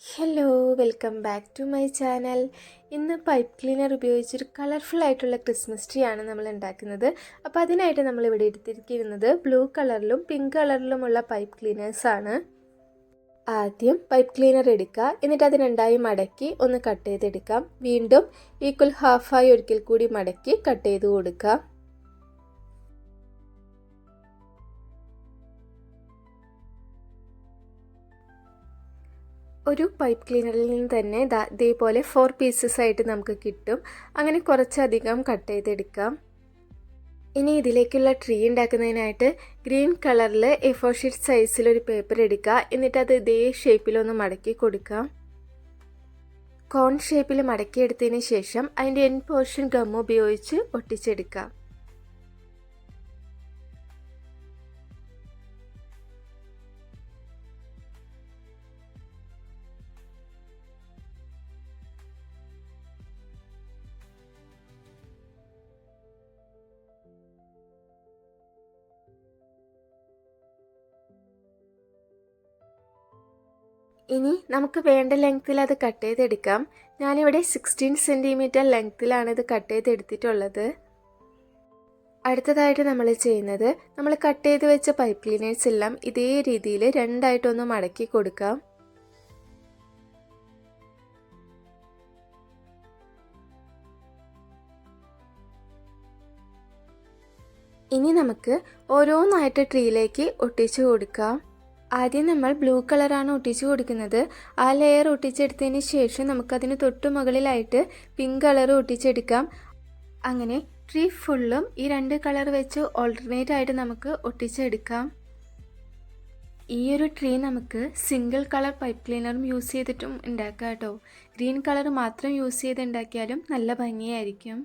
Hello, welcome back to my channel. ഇന്ന് pipe cleaner ഉപയോഗിച്ചൊരു colourful ആയിട്ടുള്ള ക്രിസ്മസ് ട്രീ ആണ് നമ്മൾ ഉണ്ടാക്കുന്നത്. അപ്പോൾ അതിനായിട്ട് നമ്മൾ ഇവിടെ എടുത്തിരിക്കുന്നത് ബ്ലൂ കളറിലും പിങ്ക് കളറിലുമുള്ള പൈപ്പ് ക്ലീനേഴ്സാണ്. ആദ്യം പൈപ്പ് ക്ലീനർ എടുക്കുക, എന്നിട്ട് അത് രണ്ടായി മടക്കി ഒന്ന് കട്ട് ചെയ്തെടുക്കാം. വീണ്ടും ഈക്വൽ ഹാഫായി ഒരിക്കൽ കൂടി മടക്കി കട്ട് ചെയ്ത് കൊടുക്കുക. ഒരു പൈപ്പ് ക്ലീനറിൽ നിന്ന് തന്നെ ഇതേപോലെ 4 പീസസ് ആയിട്ട് നമുക്ക് കിട്ടും. അങ്ങനെ കുറച്ചധികം കട്ട് ചെയ്തെടുക്കാം. ഇനി ഇതിലേക്കുള്ള ട്രീ ഉണ്ടാക്കുന്നതിനായിട്ട് ഗ്രീൻ കളറിൽ A4 ഷീറ്റ് സൈസിലൊരു പേപ്പർ എടുക്കുക. എന്നിട്ട് അത് ഇതേ ഷേപ്പിലൊന്ന് മടക്കി കൊടുക്കാം. കോൺ ഷേപ്പിൽ മടക്കിയെടുത്തതിന് ശേഷം അതിൻ്റെ എൻഡ് പോർഷൻ ഗം ഉപയോഗിച്ച് ഒട്ടിച്ചെടുക്കാം. ഇനി നമുക്ക് വേണ്ട ലെങ്ത്തിൽ അത് കട്ട് ചെയ്തെടുക്കാം. ഞാനിവിടെ 16 സെൻറ്റിമീറ്റർ ലെങ്ത്തിലാണ് ഇത് കട്ട് ചെയ്തെടുത്തിട്ടുള്ളത്. അടുത്തതായിട്ട് നമ്മൾ ചെയ്യുന്നത്, നമ്മൾ കട്ട് ചെയ്ത് വെച്ച പൈപ്പ് ക്ലീനേഴ്സ് എല്ലാം ഇതേ രീതിയിൽ രണ്ടായിട്ടൊന്ന് മടക്കി കൊടുക്കാം. ഇനി നമുക്ക് ഓരോന്നായിട്ട് ട്രീയിലേക്ക് ഒട്ടിച്ചു കൊടുക്കാം. ആദ്യം നമ്മൾ ബ്ലൂ കളറാണ് ഒട്ടിച്ചു കൊടുക്കുന്നത്. ആ ലെയർ ഒട്ടിച്ചെടുത്തതിന് ശേഷം നമുക്കതിന് തൊട്ടു മുകളിലായിട്ട് പിങ്ക് കളർ ഒട്ടിച്ചെടുക്കാം. അങ്ങനെ ട്രീ ഫുള്ളും ഈ 2 കളർ വെച്ച് ഓൾട്ടർനേറ്റ് ആയിട്ട് നമുക്ക് ഒട്ടിച്ചെടുക്കാം. ഈ ഒരു ട്രീ നമുക്ക് സിംഗിൾ കളർ പൈപ്പ് ക്ലീനറും യൂസ് ചെയ്തിട്ടും ഉണ്ടാക്കാം കേട്ടോ. ഗ്രീൻ കളർ മാത്രം യൂസ് ചെയ്ത് ഉണ്ടാക്കിയാലും നല്ല ഭംഗിയായിരിക്കും.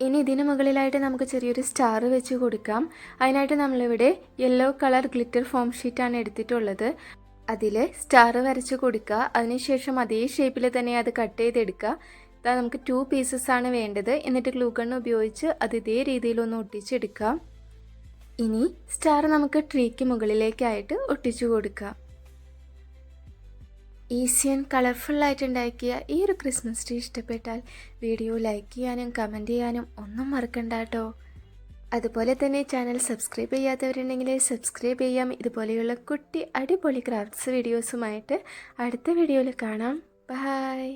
ഇനി ഇതിന് മുകളിലായിട്ട് നമുക്ക് ചെറിയൊരു സ്റ്റാർ വെച്ച് കൊടുക്കാം. അതിനായിട്ട് നമ്മളിവിടെ യെല്ലോ കളർ ഗ്ലിറ്റർ ഫോം ഷീറ്റാണ് എടുത്തിട്ടുള്ളത്. അതിൽ സ്റ്റാർ വരച്ച് കൊടുക്കുക. അതിനുശേഷം അതേ ഷേപ്പിൽ തന്നെ അത് കട്ട് ചെയ്തെടുക്കുക. നമുക്ക് 2 പീസസ് ആണ് വേണ്ടത്. എന്നിട്ട് ഗ്ലൂ ഗൺ ഉപയോഗിച്ച് അത് ഇതേ രീതിയിലൊന്ന് ഒട്ടിച്ചെടുക്കാം. ഇനി സ്റ്റാർ നമുക്ക് ട്രീക്ക് മുകളിലേക്കായിട്ട് ഒട്ടിച്ചു കൊടുക്കാം. ഈസി ആൻഡ് കളർഫുള്ളായിട്ട് ഉണ്ടാക്കിയ ഈ ഒരു ക്രിസ്മസ് ട്രീ ഇഷ്ടപ്പെട്ടാൽ വീഡിയോ ലൈക്ക് ചെയ്യാനും കമൻറ്റ് ചെയ്യാനും ഒന്നും മറക്കണ്ട കേട്ടോ. അതുപോലെ തന്നെ ചാനൽ സബ്സ്ക്രൈബ് ചെയ്യാത്തവരുണ്ടെങ്കിൽ സബ്സ്ക്രൈബ് ചെയ്യാം. ഇതുപോലെയുള്ള കുട്ടി അടിപൊളി ക്രാഫ്റ്റ്സ് വീഡിയോസുമായിട്ട് അടുത്ത വീഡിയോയിൽ കാണാം. ബൈ.